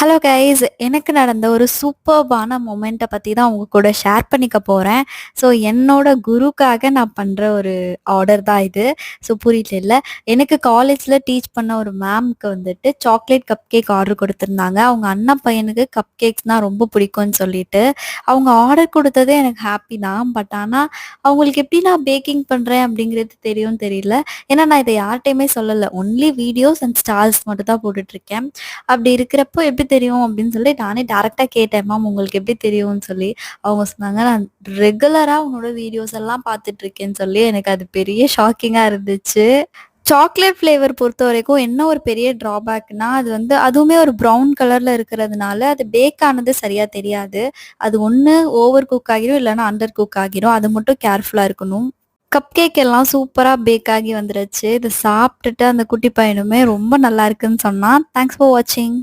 Hello guys, எனக்கு நடந்த ஒரு சூப்பர்பான மொமெண்ட்ட பத்தி தான் உங்க கூட ஷேர் பண்ணிக்க போறேன். ஸோ என்னோட குருக்காக நான் பண்ற ஒரு ஆர்டர் தான் இது. ஸோ புரியலல்ல. எனக்கு காலேஜ்ல டீச் பண்ண ஒரு மேம்க்கு வந்துட்டு சாக்லேட் கப் கேக் ஆர்டர் குடுத்துருந்தாங்க. அவங்க அண்ணன் பையனுக்கு கப் கேக்ஸ்னா ரொம்ப பிடிக்கும்னு சொல்லிட்டு. அவங்க ஆர்டர் குடுத்ததே எனக்கு ஹாப்பி தான். பட் ஆனா அவங்களுக்கு எப்படி நான் பேக்கிங் பண்றேன் அப்படிங்கிறது தெரியும்னு தெரியல. ஏன்னா நான் இத யார்ட்டயுமே சொல்லல. ஒன்லி வீடியோஸ் அண்ட் ஸ்டால்ஸ் மட்டும் தான் போட்டுட்ருக்கேன். அப்படி இருக்கிறப்போ எப்படி தெரியும் அப்படின்னு சொல்லி நானே டைரக்ட்டா கேட்டேன். மேம் உங்களுக்கு எப்படி தெரியும்னு சொல்லி. அவங்க சொன்னாங்க, "நான் ரெகுலரா உன்னோட வீடியோஸ் எல்லாம் பார்த்துட்டு இருக்கேன்னு" சொல்லி. எனக்கு அது பெரிய ஷாக்கிங்கா இருந்துச்சு. சாக்லேட் ஃப்ளேவர் பொறுத்தவரைக்கும் என்ன ஒரு பெரிய ட்ராபேக்னா, அது வந்து அதுவுமே ஒரு ப்ரவுன் கலர்ல இருக்கிறதுனால, அது பேக் ஆனது சரியா தெரியாது. அது ஒண்ணு ஓவர் குக் ஆகிரும், இல்லன்னா அண்டர் குக் ஆகிரும். அது மட்டும் கேர்ஃபுல்லா இருக்கணும். கப் கேக் எல்லாம் சூப்பரா பேக் ஆகி வந்துருச்சு. இத சாப்ட்டுட்டு அந்த குட்டி பையனுமே ரொம்ப நல்லா இருக்குன்னு சொன்னான். தேங்க்ஸ் ஃபார் வாட்சிங்.